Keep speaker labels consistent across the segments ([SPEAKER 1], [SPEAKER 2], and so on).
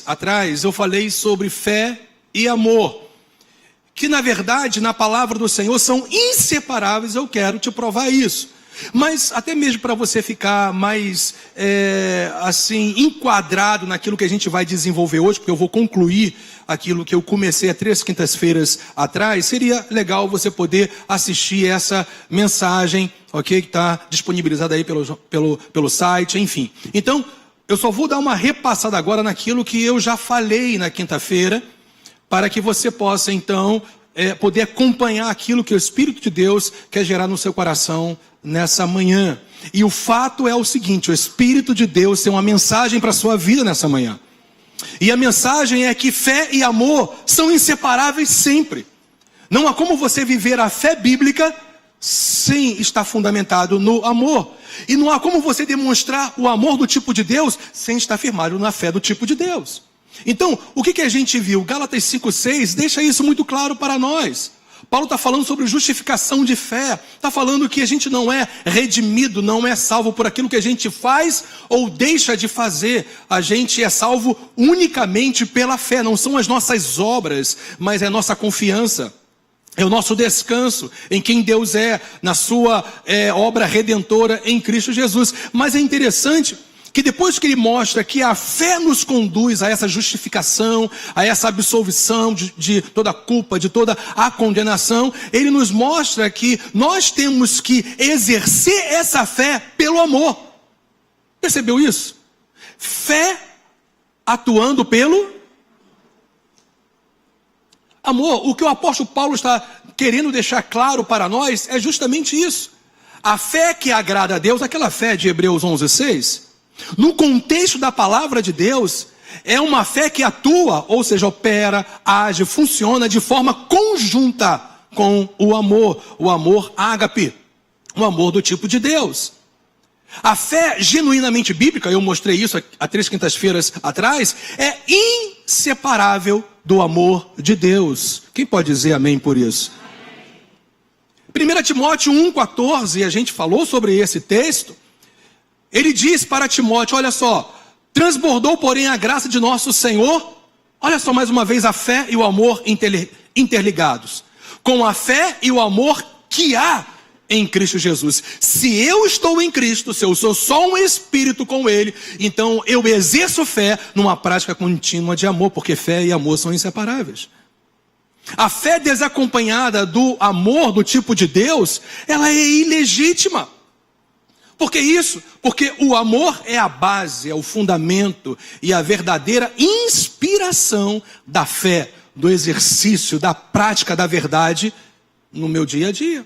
[SPEAKER 1] atrás eu falei sobre fé e amor, que na verdade na palavra do Senhor são inseparáveis. Eu quero te provar isso. Mas até mesmo para você ficar mais assim enquadrado naquilo que a gente vai desenvolver hoje, porque eu vou concluir aquilo que eu comecei há 3 quintas-feiras atrás, seria legal você poder assistir essa mensagem, ok? Que está disponibilizada aí pelo site, enfim. Então, eu só vou dar uma repassada agora naquilo que eu já falei na quinta-feira, para que você possa então poder acompanhar aquilo que o Espírito de Deus quer gerar no seu coração nessa manhã. E o fato é o seguinte: o Espírito de Deus tem uma mensagem para a sua vida nessa manhã. E a mensagem é que fé e amor são inseparáveis sempre. Não há como você viver a fé bíblica sem estar fundamentado no amor. E não há como você demonstrar o amor do tipo de Deus sem estar firmado na fé do tipo de Deus. Então, o que a gente viu? Gálatas 5:6 deixa isso muito claro para nós. Paulo está falando sobre justificação de fé. Está falando que a gente não é redimido, não é salvo por aquilo que a gente faz ou deixa de fazer. A gente é salvo unicamente pela fé. Não são as nossas obras, mas é a nossa confiança. É o nosso descanso em quem Deus é, na sua obra redentora em Cristo Jesus. Mas é interessante que depois que ele mostra que a fé nos conduz a essa justificação, a essa absolvição de toda a culpa, de toda a condenação, ele nos mostra que nós temos que exercer essa fé pelo amor. Percebeu isso? Fé atuando pelo amor. O que o apóstolo Paulo está querendo deixar claro para nós é justamente isso. A fé que agrada a Deus, aquela fé de Hebreus 11:6, no contexto da palavra de Deus, é uma fé que atua, ou seja, opera, age, funciona de forma conjunta com o amor ágape, o amor do tipo de Deus. A fé genuinamente bíblica, eu mostrei isso há 3 quintas-feiras atrás, é inseparável do amor de Deus. Quem pode dizer amém por isso? 1 Timóteo 1,14, a gente falou sobre esse texto. Ele diz para Timóteo, olha só: transbordou, porém, a graça de nosso Senhor. Olha só mais uma vez a fé e o amor interligados. Com a fé e o amor que há em Cristo Jesus. Se eu estou em Cristo, se eu sou só um espírito com Ele, então eu exerço fé numa prática contínua de amor, porque fé e amor são inseparáveis. A fé desacompanhada do amor do tipo de Deus, ela é ilegítima. Por que isso? Porque o amor é a base, é o fundamento e a verdadeira inspiração da fé, do exercício, da prática da verdade no meu dia a dia.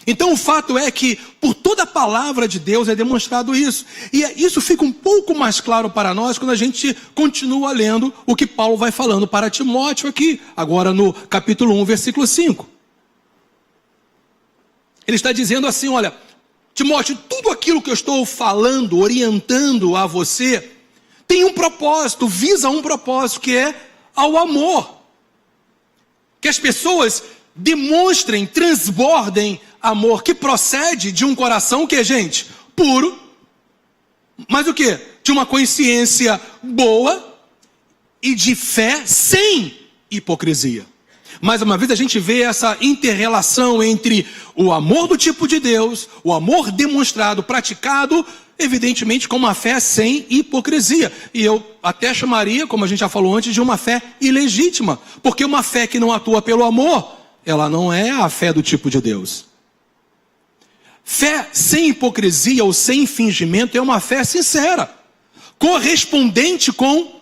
[SPEAKER 1] Então o fato é que por toda a palavra de Deus é demonstrado isso. E isso fica um pouco mais claro para nós quando a gente continua lendo o que Paulo vai falando para Timóteo aqui, agora no capítulo 1, versículo 5. Ele está dizendo assim, olha: Timóteo, tudo aquilo que eu estou falando, orientando a você, tem um propósito, visa um propósito, que é ao amor. Que as pessoas demonstrem, transbordem amor, que procede de um coração que é, gente, puro, mas o quê? De uma consciência boa e de fé sem hipocrisia. Mais uma vez a gente vê essa inter-relação entre o amor do tipo de Deus, o amor demonstrado, praticado, evidentemente com uma fé sem hipocrisia. E eu até chamaria, como a gente já falou antes, de uma fé ilegítima. Porque uma fé que não atua pelo amor, ela não é a fé do tipo de Deus. Fé sem hipocrisia ou sem fingimento é uma fé sincera, correspondente com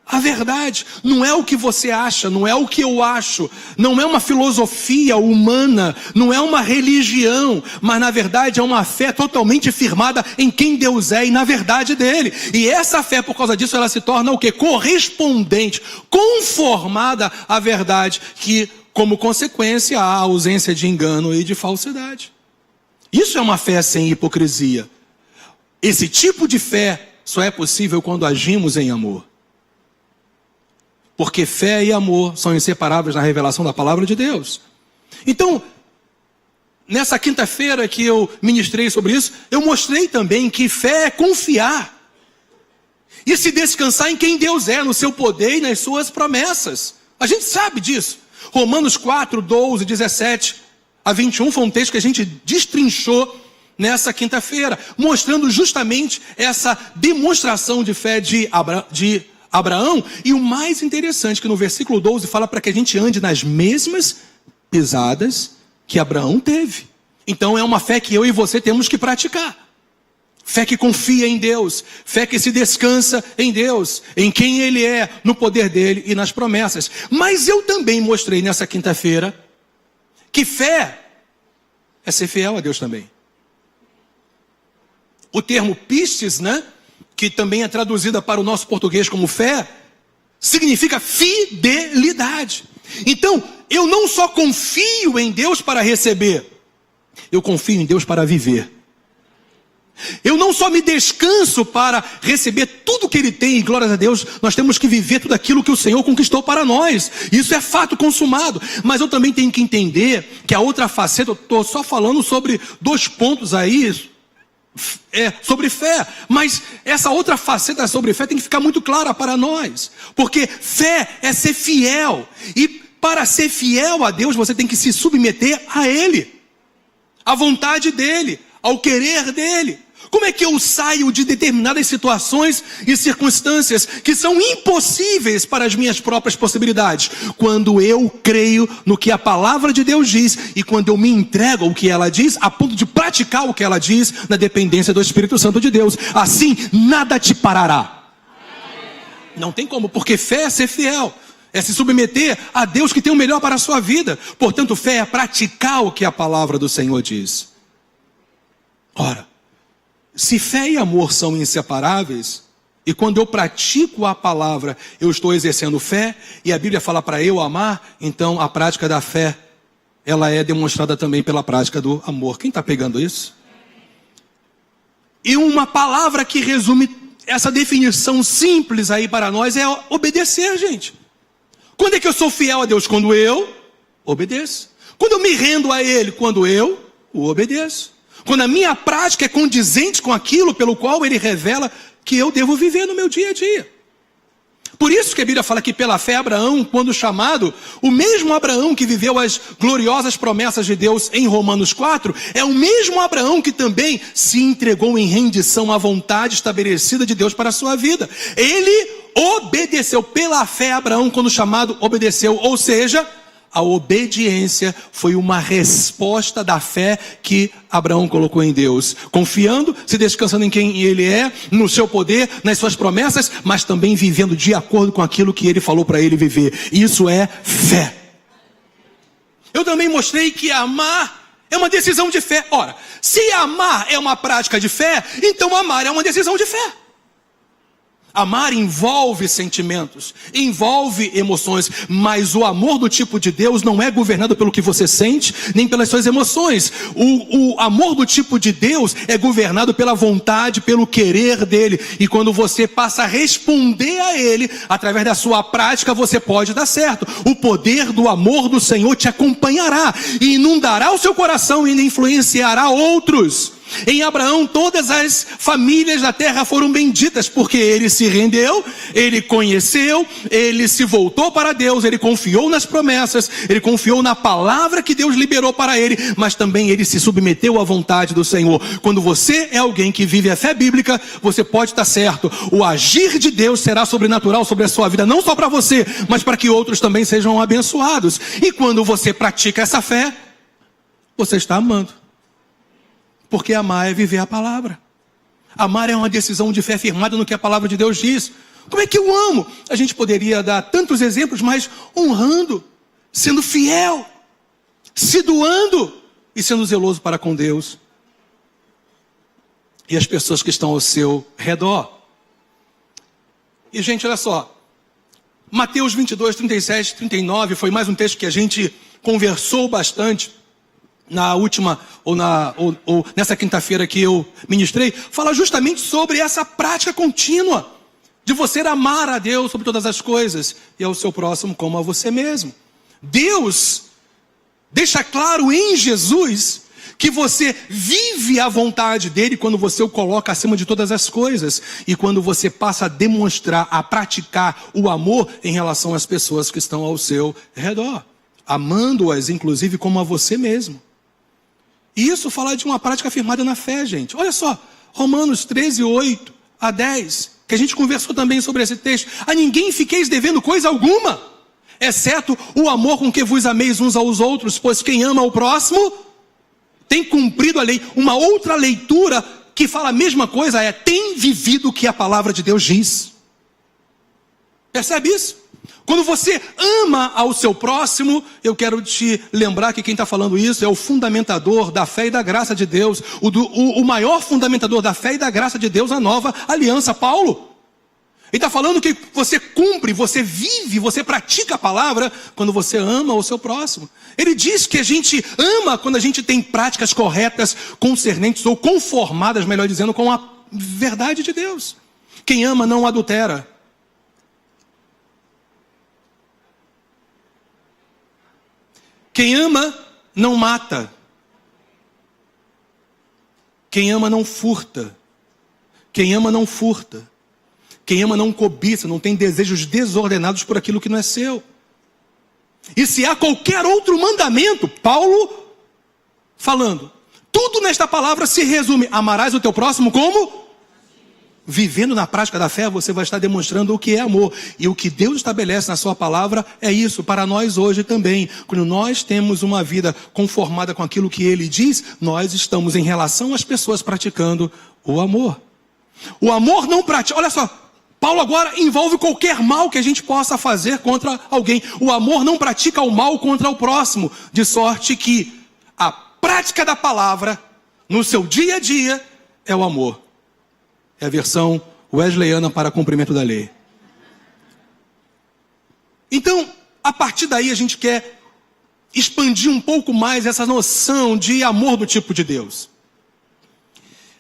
[SPEAKER 1] a verdade. Não é o que você acha, não é o que eu acho, não é uma filosofia humana, não é uma religião, mas na verdade é uma fé totalmente firmada em quem Deus é e na verdade dele. E essa fé, por causa disso, ela se torna o quê? Correspondente, conformada à verdade, que como consequência há ausência de engano e de falsidade. Isso é uma fé sem hipocrisia. Esse tipo de fé só é possível quando agimos em amor. Porque fé e amor são inseparáveis na revelação da palavra de Deus. Então, nessa quinta-feira que eu ministrei sobre isso, eu mostrei também que fé é confiar. E se descansar em quem Deus é, no seu poder e nas suas promessas. A gente sabe disso. Romanos 4, 12, 17 a 21 foi um texto que a gente destrinchou nessa quinta-feira, mostrando justamente essa demonstração de fé de Abraão. E o mais interessante que no versículo 12 fala para que a gente ande nas mesmas pisadas que Abraão teve. Então é uma fé que eu e você temos que praticar. Fé que confia em Deus, fé que se descansa em Deus, em quem Ele é, no poder dEle e nas promessas. Mas eu também mostrei nessa quinta-feira que fé é ser fiel a Deus também. O termo pistes, né, que também é traduzida para o nosso português como fé, significa fidelidade. Então, eu não só confio em Deus para receber, eu confio em Deus para viver. Eu não só me descanso para receber tudo que Ele tem, e glórias a Deus, nós temos que viver tudo aquilo que o Senhor conquistou para nós. Isso é fato consumado. Mas eu também tenho que entender que a outra faceta, eu estou só falando sobre 2 pontos aí, sobre fé. Mas essa outra faceta sobre fé tem que ficar muito clara para nós. Porque fé é ser fiel. E para ser fiel a Deus, você tem que se submeter a Ele, à vontade dEle, ao querer dEle. Como é que eu saio de determinadas situações e circunstâncias que são impossíveis para as minhas próprias possibilidades? Quando eu creio no que a palavra de Deus diz e quando eu me entrego ao que ela diz, a ponto de praticar o que ela diz na dependência do Espírito Santo de Deus. Assim, nada te parará. Não tem como, porque fé é ser fiel. É se submeter a Deus que tem o melhor para a sua vida. Portanto, fé é praticar o que a palavra do Senhor diz. Ora, se fé e amor são inseparáveis, e quando eu pratico a palavra, eu estou exercendo fé, e a Bíblia fala para eu amar, então a prática da fé, ela é demonstrada também pela prática do amor. Quem está pegando isso? E uma palavra que resume essa definição simples aí para nós é obedecer, gente. Quando é que eu sou fiel a Deus? Quando eu obedeço. Quando eu me rendo a Ele? Quando eu o obedeço. Quando a minha prática é condizente com aquilo pelo qual Ele revela que eu devo viver no meu dia a dia. Por isso que a Bíblia fala que pela fé Abraão, quando chamado, o mesmo Abraão que viveu as gloriosas promessas de Deus em Romanos 4, é o mesmo Abraão que também se entregou em rendição à vontade estabelecida de Deus para a sua vida. Ele obedeceu pela fé Abraão, quando chamado, obedeceu, ou seja, a obediência foi uma resposta da fé que Abraão colocou em Deus. Confiando, se descansando em quem Ele é, no seu poder, nas suas promessas, mas também vivendo de acordo com aquilo que Ele falou para ele viver. Isso é fé. Eu também mostrei que amar é uma decisão de fé. Ora, se amar é uma prática de fé, então amar é uma decisão de fé. Amar envolve sentimentos, envolve emoções, mas o amor do tipo de Deus não é governado pelo que você sente, nem pelas suas emoções. O amor do tipo de Deus é governado pela vontade, pelo querer dele. E quando você passa a responder a ele, através da sua prática, você pode dar certo. O poder do amor do Senhor te acompanhará e inundará o seu coração e ainda influenciará outros. Em Abraão, todas as famílias da terra foram benditas, porque ele se rendeu, ele conheceu, ele se voltou para Deus, ele confiou nas promessas, ele confiou na palavra que Deus liberou para ele, mas também ele se submeteu à vontade do Senhor. Quando você é alguém que vive a fé bíblica, você pode estar certo, o agir de Deus será sobrenatural sobre a sua vida, não só para você, mas para que outros também sejam abençoados. E quando você pratica essa fé, você está amando. Porque amar é viver a palavra. Amar é uma decisão de fé firmada no que a palavra de Deus diz. Como é que eu amo? A gente poderia dar tantos exemplos, mas honrando, sendo fiel, se doando e sendo zeloso para com Deus e as pessoas que estão ao seu redor. E gente, olha só, Mateus 22, 37, 39 foi mais um texto que a gente conversou bastante na última, ou nessa quinta-feira que eu ministrei, fala justamente sobre essa prática contínua de você amar a Deus sobre todas as coisas e ao seu próximo como a você mesmo. Deus deixa claro em Jesus que você vive a vontade dele quando você o coloca acima de todas as coisas e quando você passa a demonstrar, a praticar o amor em relação às pessoas que estão ao seu redor, amando-as inclusive como a você mesmo. E isso fala de uma prática firmada na fé, gente. Olha só, Romanos 13, 8 a 10, que a gente conversou também sobre esse texto. A ninguém fiqueis devendo coisa alguma, exceto o amor com que vos ameis uns aos outros, pois quem ama o próximo tem cumprido a lei. Uma outra leitura que fala a mesma coisa é: tem vivido o que a palavra de Deus diz. Percebe isso? Quando você ama ao seu próximo, eu quero te lembrar que quem está falando isso é o fundamentador da fé e da graça de Deus, o maior fundamentador da fé e da graça de Deus, a nova aliança, Paulo. Ele está falando que você cumpre, você vive, você pratica a palavra quando você ama o seu próximo. Ele diz que a gente ama quando a gente tem práticas corretas, concernentes ou conformadas, melhor dizendo, com a verdade de Deus. Quem ama não adultera. Quem ama não mata. Quem ama não furta. Quem ama não furta. Quem ama não cobiça, não tem desejos desordenados por aquilo que não é seu. E se há qualquer outro mandamento, Paulo falando, tudo nesta palavra se resume: amarás o teu próximo como? Vivendo na prática da fé, você vai estar demonstrando o que é amor. E o que Deus estabelece na sua palavra é isso, para nós hoje também. Quando nós temos uma vida conformada com aquilo que Ele diz, nós estamos em relação às pessoas praticando o amor. O amor não pratica, olha só, Paulo agora envolve qualquer mal que a gente possa fazer contra alguém. O amor não pratica o mal contra o próximo, de sorte que a prática da palavra no seu dia a dia é o amor. É a versão wesleyana para cumprimento da lei. Então, a partir daí a gente quer expandir um pouco mais essa noção de amor do tipo de Deus.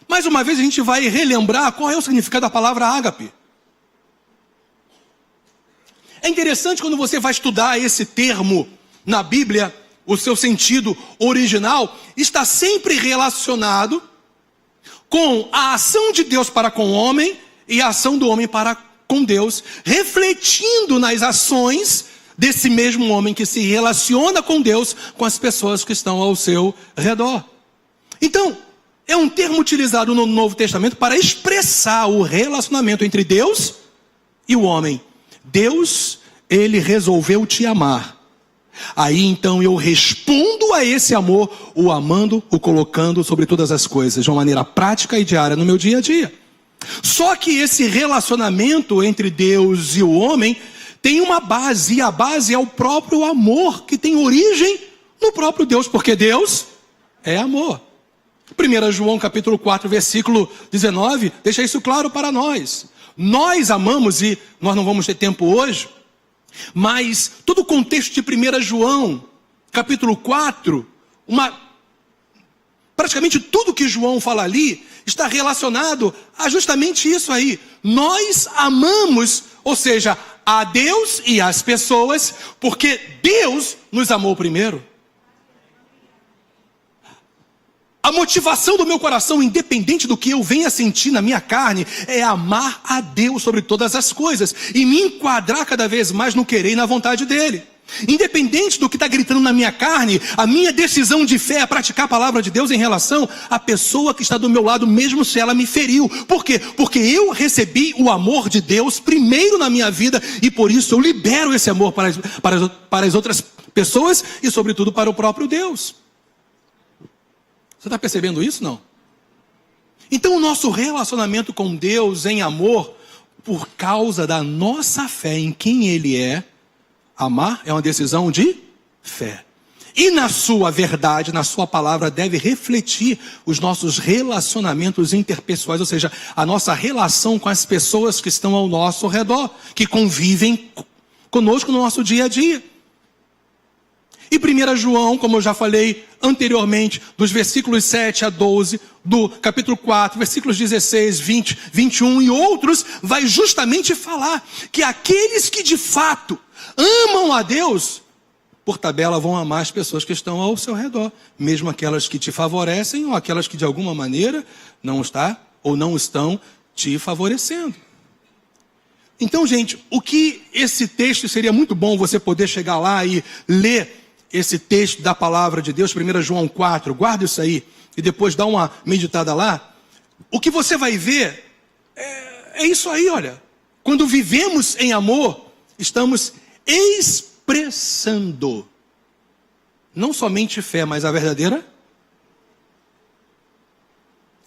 [SPEAKER 1] Mais uma vez a gente vai relembrar qual é o significado da palavra ágape. É interessante quando você vai estudar esse termo na Bíblia, o seu sentido original está sempre relacionado com a ação de Deus para com o homem e a ação do homem para com Deus, refletindo nas ações desse mesmo homem que se relaciona com Deus, com as pessoas que estão ao seu redor. Então, é um termo utilizado no Novo Testamento para expressar o relacionamento entre Deus e o homem. Deus, Ele resolveu te amar. Aí então eu respondo a esse amor, o amando, o colocando sobre todas as coisas, de uma maneira prática e diária no meu dia a dia. Só que esse relacionamento entre Deus e o homem tem uma base, e a base é o próprio amor, que tem origem no próprio Deus, porque Deus é amor. 1 João capítulo 4, versículo 19, deixa isso claro para nós. Nós amamos, e nós não vamos ter tempo hoje, mas todo o contexto de 1 João, capítulo 4, praticamente tudo que João fala ali, está relacionado a justamente isso aí. Nós amamos, ou seja, a Deus e as pessoas, porque Deus nos amou primeiro. A motivação do meu coração, independente do que eu venha sentir na minha carne, é amar a Deus sobre todas as coisas e me enquadrar cada vez mais no querer e na vontade dele. Independente do que está gritando na minha carne, a minha decisão de fé é praticar a palavra de Deus em relação à pessoa que está do meu lado, mesmo se ela me feriu. Por quê? Porque eu recebi o amor de Deus primeiro na minha vida e por isso eu libero esse amor para as outras pessoas e sobretudo para o próprio Deus. Você está percebendo isso, não? Então o nosso relacionamento com Deus em amor, por causa da nossa fé em quem Ele é, amar é uma decisão de fé. E na sua verdade, na sua palavra, deve refletir os nossos relacionamentos interpessoais, ou seja, a nossa relação com as pessoas que estão ao nosso redor, que convivem conosco no nosso dia a dia. E 1 João, como eu já falei anteriormente, dos versículos 7 a 12, do capítulo 4, versículos 16, 20, 21 e outros, vai justamente falar que aqueles que de fato amam a Deus, por tabela, vão amar as pessoas que estão ao seu redor, mesmo aquelas que te favorecem ou aquelas que de alguma maneira não estão te favorecendo. Então, gente, o que esse texto seria muito bom você poder chegar lá e ler esse texto da palavra de Deus, 1 João 4, guarda isso aí, e depois dá uma meditada lá. O que você vai ver é isso aí, olha. Quando vivemos em amor, estamos expressando não somente fé, mas a verdadeira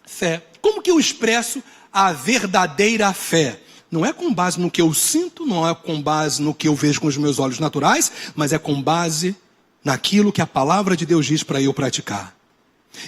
[SPEAKER 1] fé. Como que eu expresso a verdadeira fé? Não é com base no que eu sinto, não é com base no que eu vejo com os meus olhos naturais, mas é com base naquilo que a palavra de Deus diz para eu praticar.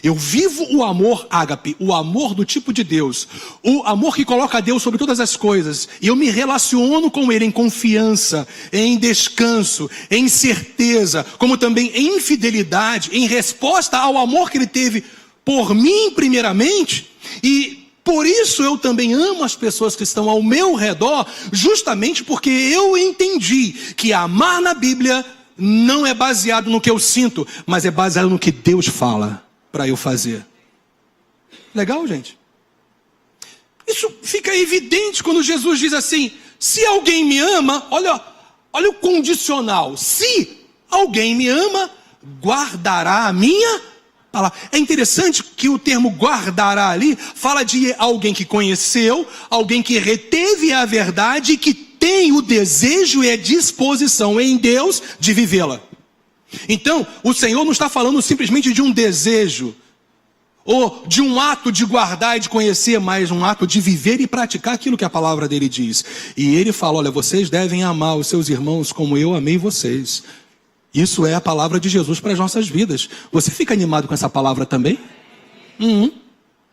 [SPEAKER 1] Eu vivo o amor ágape, o amor do tipo de Deus, o amor que coloca Deus sobre todas as coisas, e eu me relaciono com Ele em confiança, em descanso, em certeza, como também em fidelidade, em resposta ao amor que Ele teve por mim primeiramente, e por isso eu também amo as pessoas que estão ao meu redor, justamente porque eu entendi que amar na Bíblia não é baseado no que eu sinto, mas é baseado no que Deus fala para eu fazer. Legal, gente? Isso fica evidente quando Jesus diz assim: se alguém me ama, olha o condicional, se alguém me ama, guardará a minha palavra. É interessante que o termo guardará ali fala de alguém que conheceu, alguém que reteve a verdade e que tem o desejo e a disposição em Deus de vivê-la. Então, o Senhor não está falando simplesmente de um desejo, ou de um ato de guardar e de conhecer, mas um ato de viver e praticar aquilo que a palavra dele diz. E ele fala: olha, vocês devem amar os seus irmãos como eu amei vocês. Isso é a palavra de Jesus para as nossas vidas. Você fica animado com essa palavra também?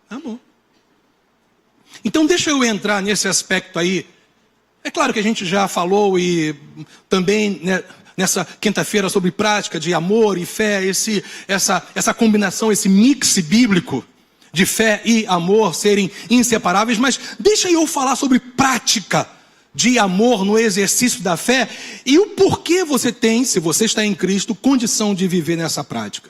[SPEAKER 1] Amor. Então deixa eu entrar nesse aspecto aí. É claro que a gente já falou e também, né, nessa quinta-feira sobre prática de amor e fé, essa combinação, esse mix bíblico de fé e amor serem inseparáveis, mas deixa eu falar sobre prática de amor no exercício da fé e o porquê você tem, se você está em Cristo, condição de viver nessa prática.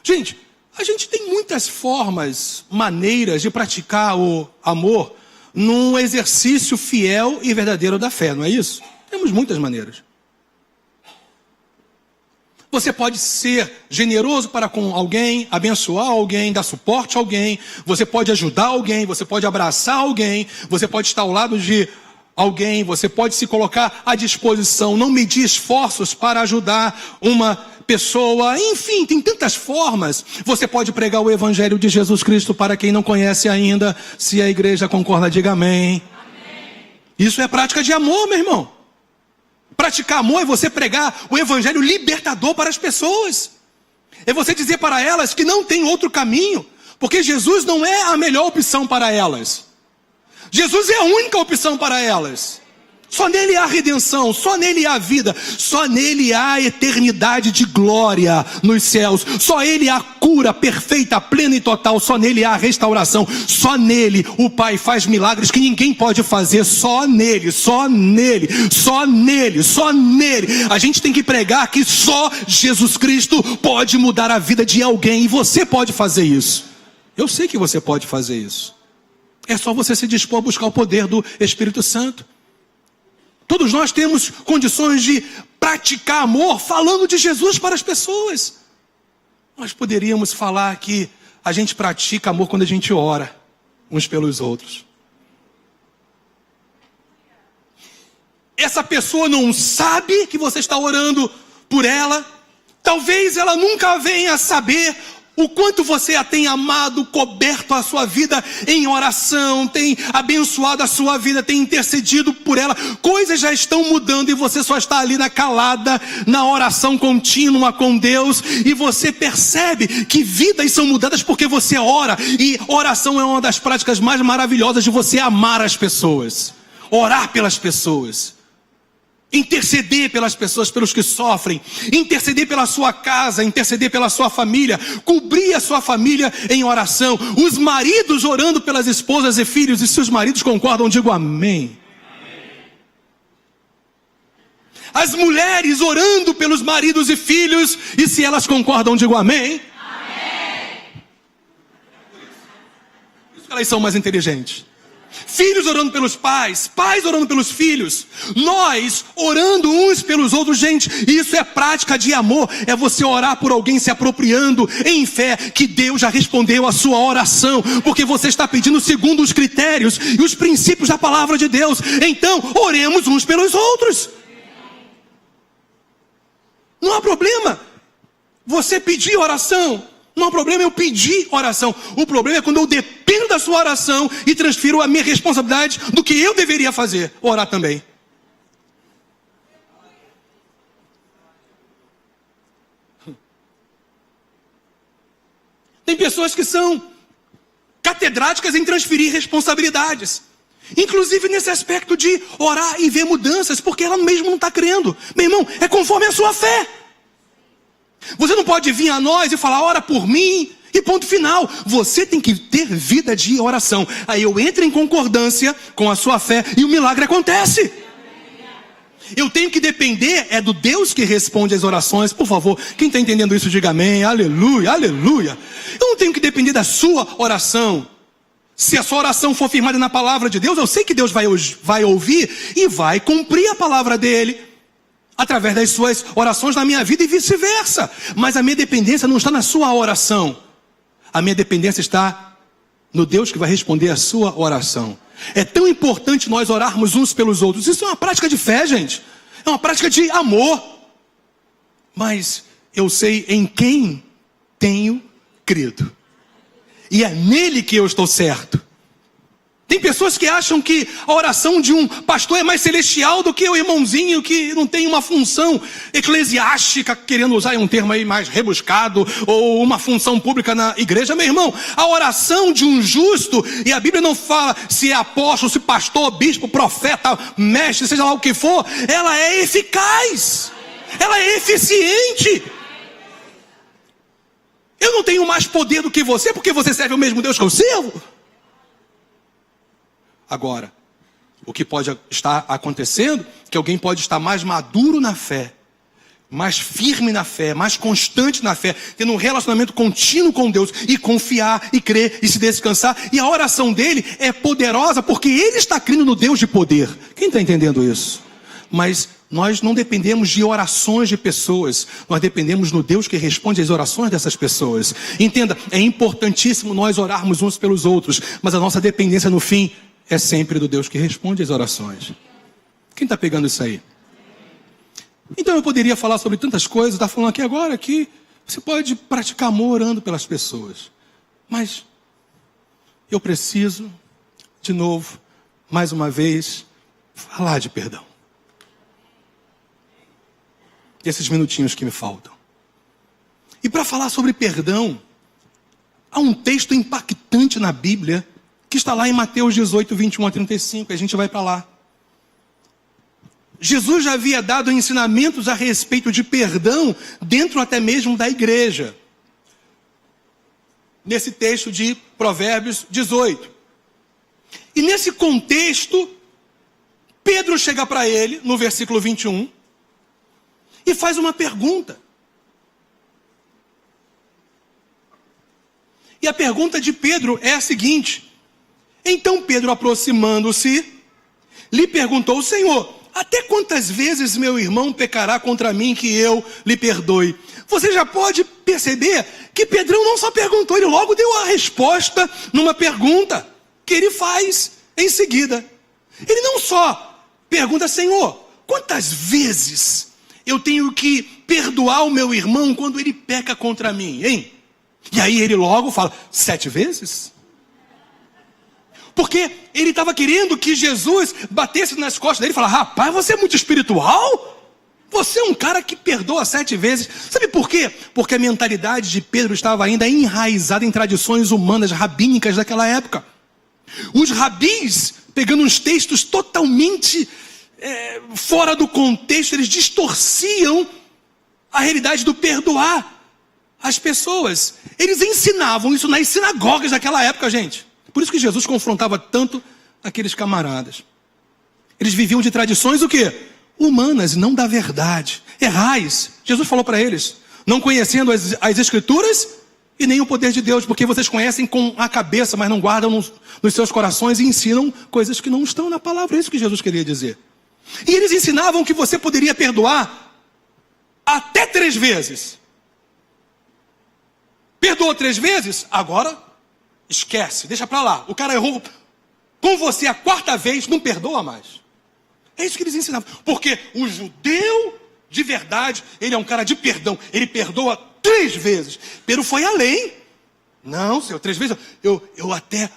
[SPEAKER 1] Gente, a gente tem muitas formas, maneiras de praticar o amor num exercício fiel e verdadeiro da fé, não é isso? Temos muitas maneiras. Você pode ser generoso para com alguém, abençoar alguém, dar suporte a alguém, você pode ajudar alguém, você pode abraçar alguém, você pode estar ao lado de alguém, você pode se colocar à disposição, não medir esforços para ajudar uma pessoa, enfim, tem tantas formas. Você pode pregar o Evangelho de Jesus Cristo para quem não conhece ainda. Se a igreja concorda, diga amém. Amém. Isso é prática de amor, meu irmão. Praticar amor é você pregar o Evangelho libertador para as pessoas. É você dizer para elas que não tem outro caminho, porque Jesus não é a melhor opção para elas. Jesus é a única opção para elas. Só nele há redenção, só nele há vida, só nele há eternidade de glória nos céus, só ele há cura perfeita, plena e total, só nele há restauração, só nele o Pai faz milagres que ninguém pode fazer, só nele, só nele, só nele, só nele. A gente tem que pregar que só Jesus Cristo pode mudar a vida de alguém e você pode fazer isso. Eu sei que você pode fazer isso. É só você se dispor a buscar o poder do Espírito Santo. Todos nós temos condições de praticar amor falando de Jesus para as pessoas. Nós poderíamos falar que a gente pratica amor quando a gente ora uns pelos outros. Essa pessoa não sabe que você está orando por ela. Talvez ela nunca venha saber o quanto você a tem amado, coberto a sua vida em oração, tem abençoado a sua vida, tem intercedido por ela. Coisas já estão mudando e você só está ali na calada, na oração contínua com Deus. E você percebe que vidas são mudadas porque você ora. E oração é uma das práticas mais maravilhosas de você amar as pessoas. Orar pelas pessoas. Interceder pelas pessoas, pelos que sofrem, interceder pela sua casa, interceder pela sua família, cobrir a sua família em oração, os maridos orando pelas esposas e filhos, e se os maridos concordam, digo amém. As mulheres orando pelos maridos e filhos, e se elas concordam, digo amém. Por isso que elas são mais inteligentes. Filhos orando pelos pais, pais orando pelos filhos, nós orando uns pelos outros. Gente, isso é prática de amor. É você orar por alguém se apropriando em fé que Deus já respondeu a sua oração, porque você está pedindo segundo os critérios e os princípios da palavra de Deus. Então, oremos uns pelos outros. Não há problema você pedir oração. Não há problema eu pedir oração. O problema é quando eu dependo da sua oração e transfiro a minha responsabilidade do que eu deveria fazer, orar também. Tem pessoas que são catedráticas em transferir responsabilidades, inclusive nesse aspecto de orar e ver mudanças, porque ela mesmo não está crendo. Meu irmão, é conforme a sua fé. Você não pode vir a nós e falar, ora por mim, e ponto final. Você tem que ter vida de oração. Aí eu entro em concordância com a sua fé e o milagre acontece. Eu tenho que depender, é do Deus que responde as orações. Por favor, quem está entendendo isso, diga amém, aleluia, aleluia. Eu não tenho que depender da sua oração. Se a sua oração for firmada na palavra de Deus, eu sei que Deus vai ouvir e vai cumprir a palavra dele através das suas orações na minha vida e vice-versa. Mas a minha dependência não está na sua oração. A minha dependência está no Deus que vai responder a sua oração. É tão importante nós orarmos uns pelos outros. Isso é uma prática de fé, gente. É uma prática de amor. Mas eu sei em quem tenho crido. E é nele que eu estou certo. Tem pessoas que acham que a oração de um pastor é mais celestial do que o irmãozinho que não tem uma função eclesiástica, querendo usar um termo aí mais rebuscado, ou uma função pública na igreja. Meu irmão, a oração de um justo, e a Bíblia não fala se é apóstolo, se pastor, bispo, profeta, mestre, seja lá o que for, ela é eficaz, ela é eficiente. Eu não tenho mais poder do que você, porque você serve o mesmo Deus que eu sirvo. Agora, o que pode estar acontecendo, que alguém pode estar mais maduro na fé, mais firme na fé, mais constante na fé, tendo um relacionamento contínuo com Deus, e confiar, e crer, e se descansar, e a oração dele é poderosa, porque ele está crendo no Deus de poder. Quem está entendendo isso? Mas nós não dependemos de orações de pessoas, nós dependemos no Deus que responde às orações dessas pessoas. Entenda, é importantíssimo nós orarmos uns pelos outros, mas a nossa dependência no fim é sempre do Deus que responde às orações. Quem está pegando isso aí? Então eu poderia falar sobre tantas coisas, está falando aqui agora que você pode praticar amor orando pelas pessoas. Mas eu preciso, de novo, mais uma vez, falar de perdão. Esses minutinhos que me faltam. E para falar sobre perdão, há um texto impactante na Bíblia, que está lá em Mateus 18, 21 a 35, a gente vai para lá. Jesus já havia dado ensinamentos a respeito de perdão, dentro até mesmo da igreja. Nesse texto de Provérbios 18. E nesse contexto, Pedro chega para ele, no versículo 21, e faz uma pergunta. E a pergunta de Pedro é a seguinte: então Pedro, aproximando-se, lhe perguntou: Senhor, até quantas vezes meu irmão pecará contra mim que eu lhe perdoe? Você já pode perceber que Pedrão não só perguntou, ele logo deu a resposta numa pergunta que ele faz em seguida. Ele não só pergunta: Senhor, quantas vezes eu tenho que perdoar o meu irmão quando ele peca contra mim, hein? E aí ele logo fala: 7 vezes? Porque ele estava querendo que Jesus batesse nas costas dele e falasse: rapaz, você é muito espiritual? Você é um cara que perdoa 7 vezes. Sabe por quê? Porque a mentalidade de Pedro estava ainda enraizada em tradições humanas, rabínicas daquela época. Os rabis, pegando uns textos totalmente fora do contexto, eles distorciam a realidade do perdoar as pessoas. Eles ensinavam isso nas sinagogas daquela época, gente. Por isso que Jesus confrontava tanto aqueles camaradas. Eles viviam de tradições o quê? humanas e não da verdade. Errais. Jesus falou para eles, não conhecendo as Escrituras e nem o poder de Deus, porque vocês conhecem com a cabeça, mas não guardam nos seus corações e ensinam coisas que não estão na palavra. É isso que Jesus queria dizer. E eles ensinavam que você poderia perdoar até 3 vezes. Perdoou 3 vezes? Agora esquece, deixa para lá. O cara errou com você a 4ª vez, não perdoa mais. É isso que eles ensinavam. Porque o judeu de verdade, ele é um cara de perdão. Ele perdoa 3 vezes. Pero foi além. Não, Senhor, 3 vezes. Eu até...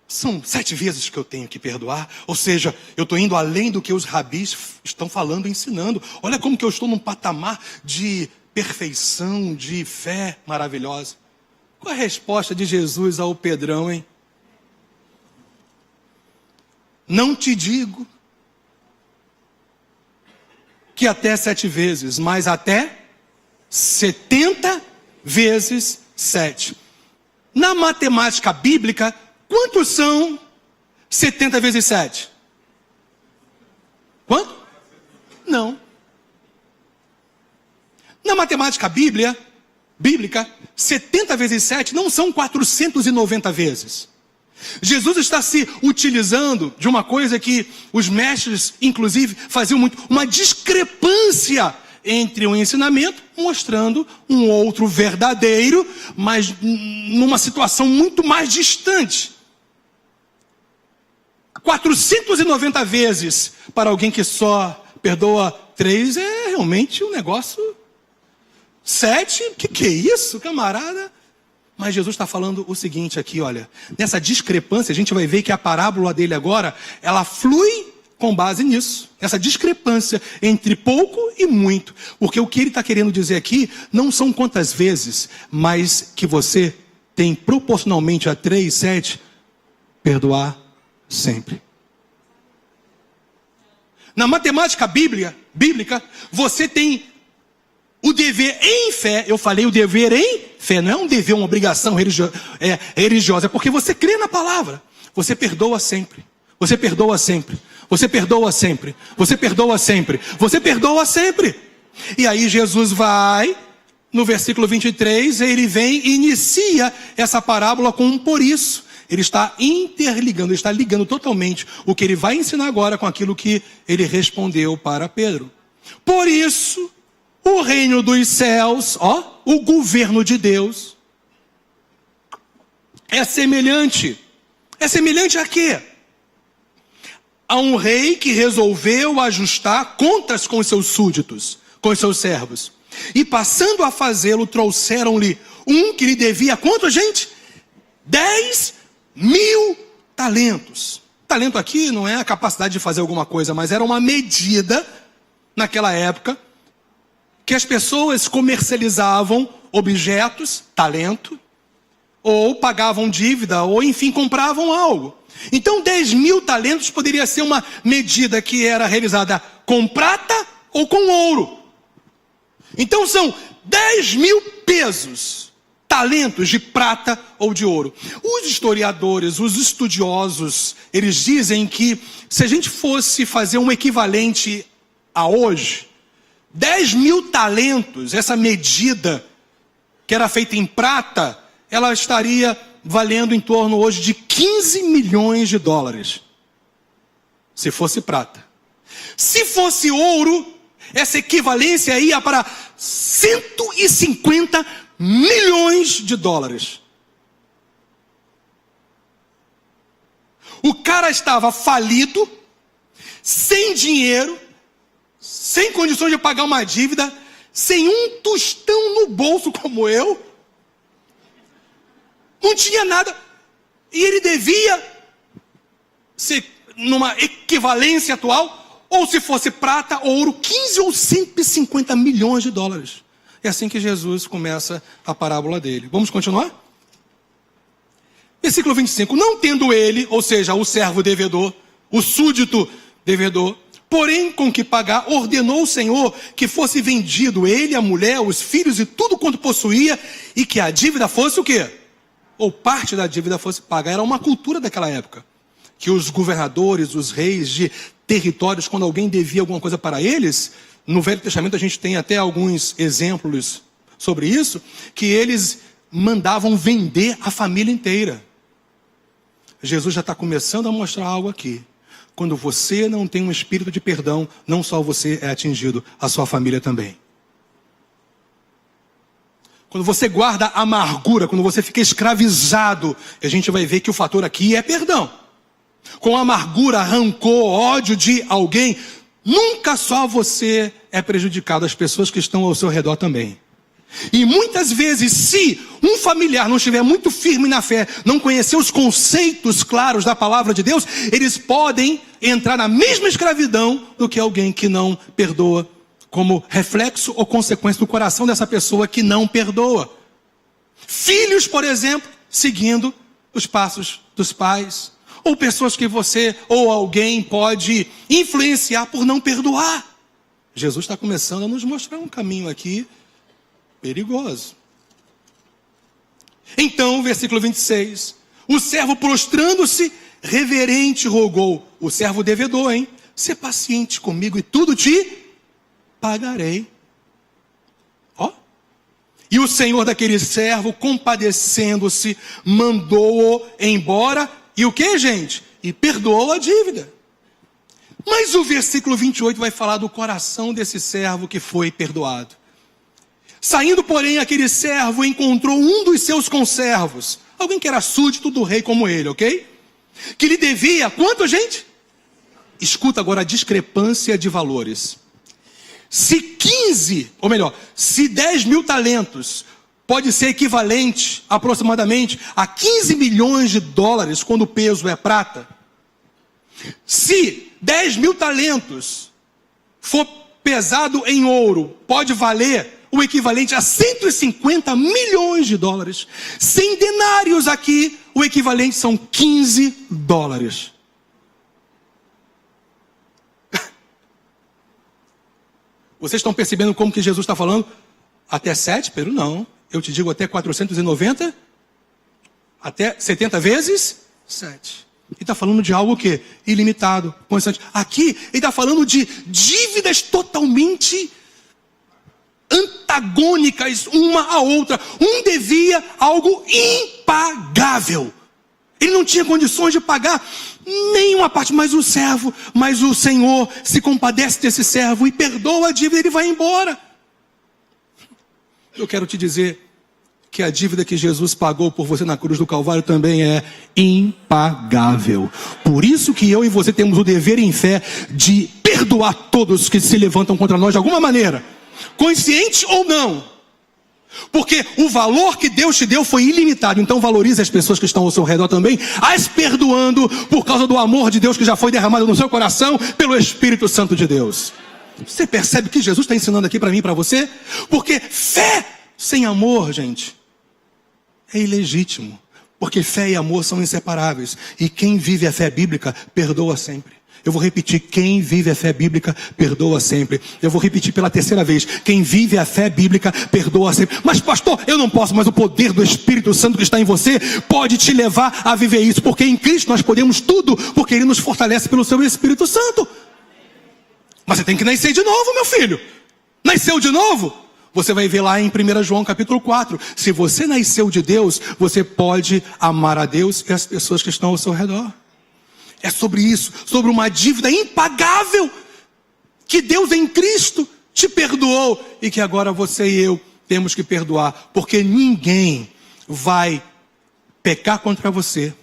[SPEAKER 1] São 7 vezes que eu tenho que perdoar. Ou seja, eu estou indo além do que os rabis estão falando e ensinando. Olha como que eu estou num patamar de perfeição, de fé maravilhosa. Qual a resposta de Jesus ao Pedrão, hein? Não te digo que até 7 vezes, mas até 70 vezes 7. Na matemática bíblica, quantos são 70 vezes 7? Quanto? Não. Na matemática bíblica, 70 vezes 7 não são 490 vezes. Jesus está se utilizando de uma coisa que os mestres, inclusive, faziam muito, uma discrepância entre um ensinamento, mostrando um outro verdadeiro, mas numa situação muito mais distante. 490 vezes para alguém que só perdoa 3 é realmente um negócio. 7, que é isso, camarada? Mas Jesus está falando o seguinte aqui, olha. Nessa discrepância, a gente vai ver que a parábola dele agora, ela flui com base nisso. Essa discrepância entre pouco e muito. Porque o que ele está querendo dizer aqui, não são quantas vezes, mas que você tem proporcionalmente a 3, 7, perdoar sempre. Na matemática bíblica, você tem o dever em fé. Eu falei o dever em fé, não é um dever, uma obrigação religiosa, é porque você crê na palavra. Você perdoa sempre. Você perdoa sempre. Você perdoa sempre. Você perdoa sempre. Você perdoa sempre. E aí Jesus vai, no versículo 23, ele vem e inicia essa parábola com um por isso. Ele está interligando, ele está ligando totalmente o que ele vai ensinar agora com aquilo que ele respondeu para Pedro. Por isso, o reino dos céus, o governo de Deus, é semelhante. É semelhante a quê? A um rei que resolveu ajustar contas com seus súditos, com seus servos. E passando a fazê-lo, trouxeram-lhe um que lhe devia quanto, gente? 10.000 talentos. Talento aqui não é a capacidade de fazer alguma coisa, mas era uma medida, naquela época, que as pessoas comercializavam objetos, talento, ou pagavam dívida, ou enfim, compravam algo. Então 10.000 talentos poderia ser uma medida que era realizada com prata ou com ouro. Então são 10.000 pesos, talentos de prata ou de ouro. Os historiadores, os estudiosos, eles dizem que se a gente fosse fazer um equivalente a hoje, 10.000 talentos, essa medida que era feita em prata, ela estaria valendo em torno hoje de 15 milhões de dólares. Se fosse prata. Se fosse ouro, essa equivalência ia para 150 milhões de dólares. O cara estava falido, sem dinheiro, sem condições de pagar uma dívida, sem um tostão no bolso como eu, não tinha nada, e ele devia ser numa equivalência atual, ou se fosse prata ou ouro, 15 ou 150 milhões de dólares. É assim que Jesus começa a parábola dele. Vamos continuar? Versículo 25. Não tendo ele, ou seja, o servo devedor, o súdito devedor, porém com que pagar, ordenou o Senhor que fosse vendido ele, a mulher, os filhos e tudo quanto possuía, e que a dívida fosse o quê? Ou parte da dívida fosse paga. Era uma cultura daquela época, que os governadores, os reis de territórios, quando alguém devia alguma coisa para eles, no Velho Testamento a gente tem até alguns exemplos sobre isso, que eles mandavam vender a família inteira. Jesus já está começando a mostrar algo aqui. Quando você não tem um espírito de perdão, não só você é atingido, a sua família também. Quando você guarda amargura, quando você fica escravizado, a gente vai ver que o fator aqui é perdão. Com amargura, rancor, ódio de alguém, nunca só você é prejudicado, as pessoas que estão ao seu redor também. E muitas vezes, se um familiar não estiver muito firme na fé, não conhecer os conceitos claros da palavra de Deus, eles podem entrar na mesma escravidão do que alguém que não perdoa, como reflexo ou consequência do coração dessa pessoa que não perdoa. Filhos, por exemplo, seguindo os passos dos pais, ou pessoas que você ou alguém pode influenciar por não perdoar. Jesus está começando a nos mostrar um caminho aqui perigoso. Então, versículo 26, o servo prostrando-se, reverente rogou, o servo devedor, hein? Sê paciente comigo e tudo te pagarei. Ó. E o senhor daquele servo, compadecendo-se, mandou-o embora. E o que, gente? E perdoou a dívida. Mas o versículo 28 vai falar do coração desse servo que foi perdoado. Saindo, porém, aquele servo encontrou um dos seus conservos, alguém que era súdito do rei como ele, ok? Que lhe devia, quanto, gente? Escuta agora a discrepância de valores. Se 10 mil talentos pode ser equivalente aproximadamente a 15 milhões de dólares quando o peso é prata. Se 10 mil talentos for pesado em ouro, pode valer o equivalente a 150 milhões de dólares. 100 denários aqui, o equivalente são 15 dólares. Vocês estão percebendo como que Jesus está falando? Até 7, Pedro, não. Eu te digo até 490, até 70 vezes 7. Ele está falando de algo que ilimitado, constante. Aqui, ele está falando de dívidas totalmente antagônicas uma à outra. Um devia algo impagável. Ele não tinha condições de pagar nenhuma parte, mas o Senhor se compadece desse servo e perdoa a dívida, ele vai embora. Eu quero te dizer que a dívida que Jesus pagou por você na cruz do Calvário também é impagável. Por isso que eu e você temos o dever em fé de perdoar todos que se levantam contra nós de alguma maneira, consciente ou não. Porque o valor que Deus te deu foi ilimitado. Então valorize as pessoas que estão ao seu redor também, as perdoando por causa do amor de Deus que já foi derramado no seu coração pelo Espírito Santo de Deus. Você percebe que Jesus está ensinando aqui para mim e para você? Porque fé sem amor, gente, é ilegítimo. Porque fé e amor são inseparáveis. E quem vive a fé bíblica, perdoa sempre. Eu vou repetir, quem vive a fé bíblica, perdoa sempre. Eu vou repetir pela terceira vez, quem vive a fé bíblica, perdoa sempre. Mas pastor, eu não posso, mas o poder do Espírito Santo que está em você pode te levar a viver isso. Porque em Cristo nós podemos tudo, porque Ele nos fortalece pelo seu Espírito Santo. Mas você tem que nascer de novo, meu filho. Nasceu de novo? Você vai ver lá em 1 João capítulo 4. Se você nasceu de Deus, você pode amar a Deus e as pessoas que estão ao seu redor. É sobre isso, sobre uma dívida impagável que Deus em Cristo te perdoou e que agora você e eu temos que perdoar. Porque ninguém vai pecar contra você,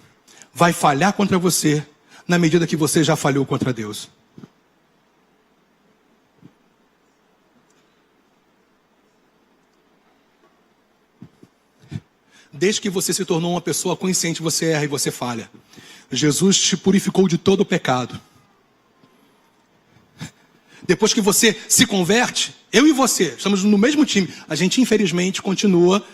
[SPEAKER 1] vai falhar contra você, na medida que você já falhou contra Deus. Desde que você se tornou uma pessoa consciente, você erra e você falha. Jesus te purificou de todo o pecado. Depois que você se converte, eu e você, estamos no mesmo time. A gente, infelizmente, continua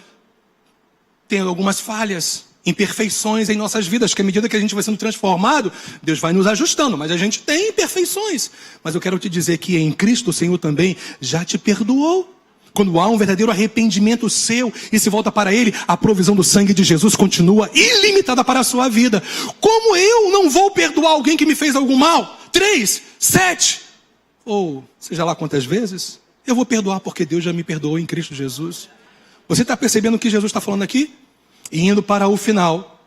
[SPEAKER 1] tendo algumas falhas, imperfeições em nossas vidas, que à medida que a gente vai sendo transformado, Deus vai nos ajustando. Mas a gente tem imperfeições. Mas eu quero te dizer que em Cristo o Senhor também já te perdoou. Quando há um verdadeiro arrependimento seu e se volta para Ele, a provisão do sangue de Jesus continua ilimitada para a sua vida. Como eu não vou perdoar alguém que me fez algum mal? 3, 7, ou seja lá quantas vezes, eu vou perdoar porque Deus já me perdoou em Cristo Jesus. Você está percebendo o que Jesus está falando aqui? E indo para o final.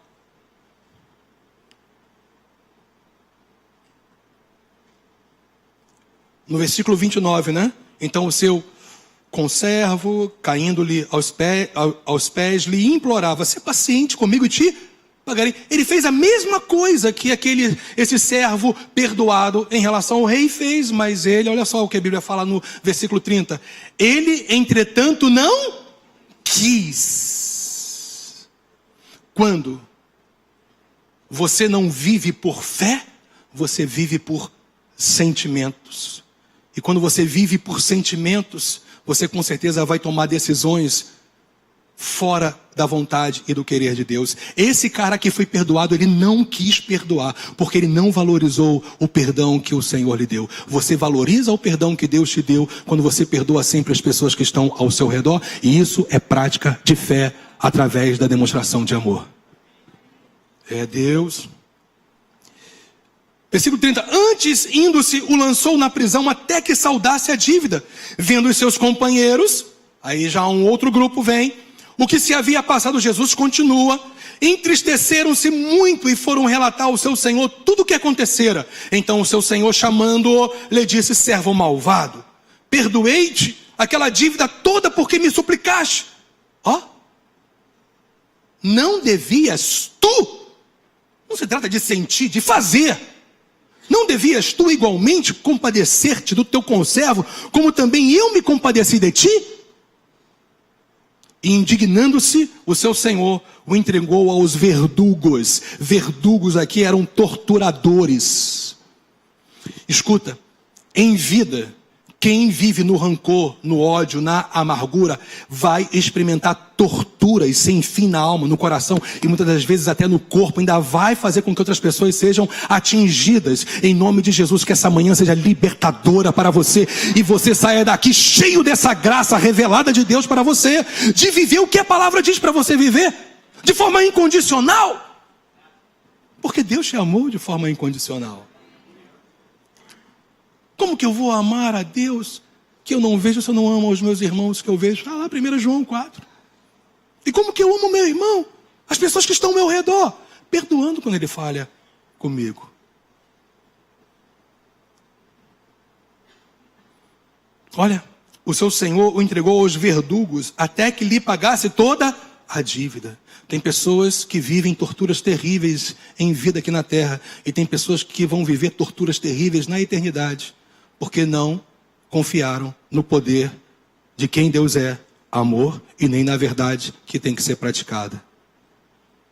[SPEAKER 1] No versículo 29, né? Então o seu conservo, caindo-lhe aos pés, lhe implorava: "Ser paciente comigo e te pagarei." Ele fez a mesma coisa que esse servo perdoado em relação ao rei fez, mas ele, olha só o que a Bíblia fala no versículo 30. Ele, entretanto, não quis. Quando você não vive por fé, você vive por sentimentos. E quando você vive por sentimentos, você com certeza vai tomar decisões fora da vontade e do querer de Deus. Esse cara que foi perdoado, ele não quis perdoar, porque ele não valorizou o perdão que o Senhor lhe deu. Você valoriza o perdão que Deus te deu quando você perdoa sempre as pessoas que estão ao seu redor, e isso é prática de fé através da demonstração de amor. É Deus. Versículo 30. Antes, indo-se, o lançou na prisão até que saudasse a dívida. Vendo os seus companheiros, aí já um outro grupo vem, o que se havia passado, Jesus continua. Entristeceram-se muito e foram relatar ao seu senhor tudo o que acontecera. Então o seu senhor, chamando-o, lhe disse: "Servo malvado, perdoei-te aquela dívida toda porque me suplicaste." Ó, não devias tu, não se trata de sentir, de fazer. Não devias tu igualmente compadecer-te do teu conservo, como também eu me compadeci de ti? E indignando-se, o seu senhor o entregou aos verdugos. Verdugos aqui eram torturadores. Escuta, em vida, quem vive no rancor, no ódio, na amargura, vai experimentar torturas sem fim na alma, no coração e muitas das vezes até no corpo. Ainda vai fazer com que outras pessoas sejam atingidas. Em nome de Jesus, que essa manhã seja libertadora para você e você saia daqui cheio dessa graça revelada de Deus para você, de viver o que a palavra diz para você viver, de forma incondicional. Porque Deus te amou de forma incondicional. Como que eu vou amar a Deus que eu não vejo se eu não amo os meus irmãos que eu vejo? Lá 1 João 4. E como que eu amo meu irmão? As pessoas que estão ao meu redor, perdoando quando ele falha comigo. Olha, o seu Senhor o entregou aos verdugos até que lhe pagasse toda a dívida. Tem pessoas que vivem torturas terríveis em vida aqui na terra, e tem pessoas que vão viver torturas terríveis na eternidade, porque não confiaram no poder de quem Deus é, amor, e nem na verdade que tem que ser praticada.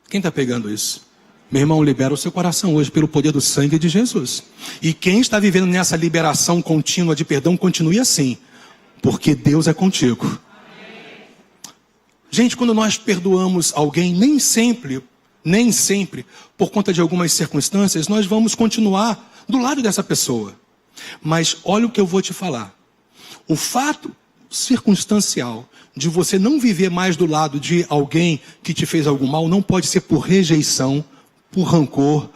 [SPEAKER 1] Quem está pegando isso? Meu irmão, libera o seu coração hoje pelo poder do sangue de Jesus. E quem está vivendo nessa liberação contínua de perdão, continue assim, porque Deus é contigo. Gente, quando nós perdoamos alguém, nem sempre, por conta de algumas circunstâncias, nós vamos continuar do lado dessa pessoa. Mas olha o que eu vou te falar. O fato circunstancial de você não viver mais do lado de alguém que te fez algum mal, não pode ser por rejeição, por rancor,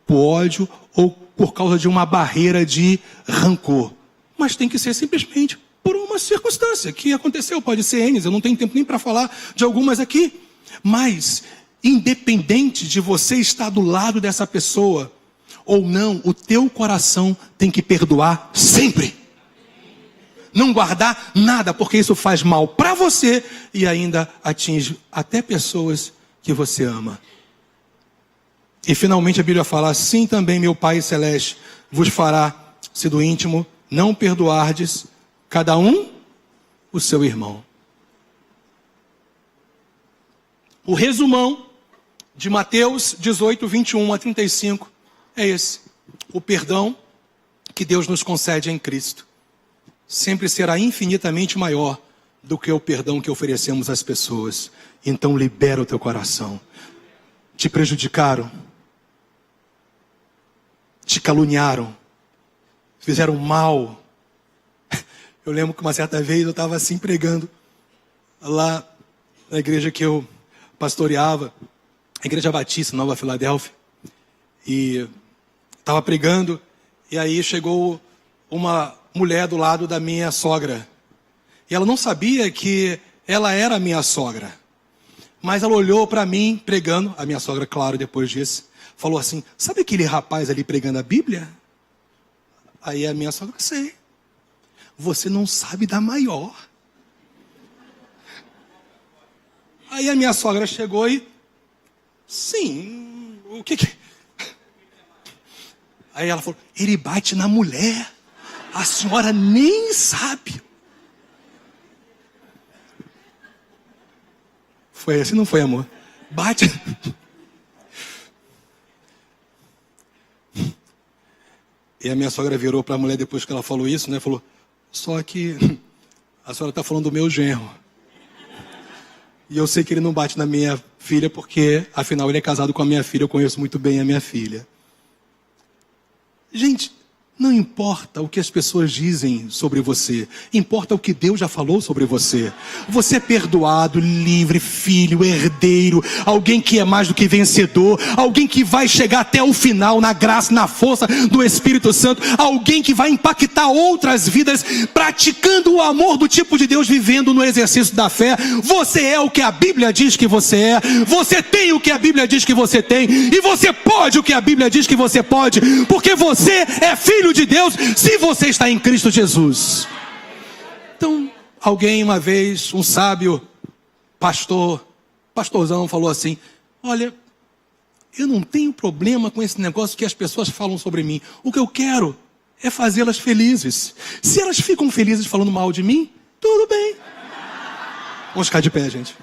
[SPEAKER 1] por ódio ou por causa de uma barreira de rancor. Mas tem que ser simplesmente por uma circunstância que aconteceu. Pode ser N, eu não tenho tempo nem para falar de algumas aqui. Mas, independente de você estar do lado dessa pessoa ou não, o teu coração tem que perdoar sempre. Não guardar nada, porque isso faz mal para você e ainda atinge até pessoas que você ama. E finalmente a Bíblia fala: assim também meu Pai Celeste vos fará, se do íntimo não perdoardes cada um o seu irmão. O resumão de Mateus 18, 21 a 35 é esse: o perdão que Deus nos concede em Cristo sempre será infinitamente maior do que o perdão que oferecemos às pessoas. Então libera o teu coração. Te prejudicaram, te caluniaram, fizeram mal, Eu lembro que uma certa vez eu estava assim pregando lá na igreja que eu pastoreava, a Igreja Batista, Nova Filadélfia. E estava pregando, e aí chegou uma mulher do lado da minha sogra. E ela não sabia que ela era a minha sogra. Mas ela olhou para mim pregando, a minha sogra, claro, depois disso, falou assim: sabe aquele rapaz ali pregando a Bíblia? Aí a minha sogra: sei. Você não sabe da maior. Aí a minha sogra chegou e: sim, o que? Aí ela falou: ele bate na mulher. A senhora nem sabe. Foi assim, não foi, amor? Bate. E a minha sogra virou para a mulher depois que ela falou isso, né? Falou: só que a senhora está falando do meu genro. E eu sei que ele não bate na minha filha porque, afinal, ele é casado com a minha filha. Eu conheço muito bem a minha filha. Gente, não importa o que as pessoas dizem sobre você. Importa o que Deus já falou sobre você. Você é perdoado, livre, filho, herdeiro. Alguém que é mais do que vencedor. Alguém que vai chegar até o final na graça, na força do Espírito Santo. Alguém que vai impactar outras vidas praticando o amor do tipo de Deus, vivendo no exercício da fé. Você é o que a Bíblia diz que você é. Você tem o que a Bíblia diz que você tem. E você pode o que a Bíblia diz que você pode. Porque você é filho de Deus se você está em Cristo Jesus. Então, alguém uma vez, um sábio pastorzão, falou assim: olha, eu não tenho problema com esse negócio que as pessoas falam sobre mim. O que eu quero é fazê-las felizes. Se elas ficam felizes falando mal de mim, tudo bem. Vamos ficar de pé, gente.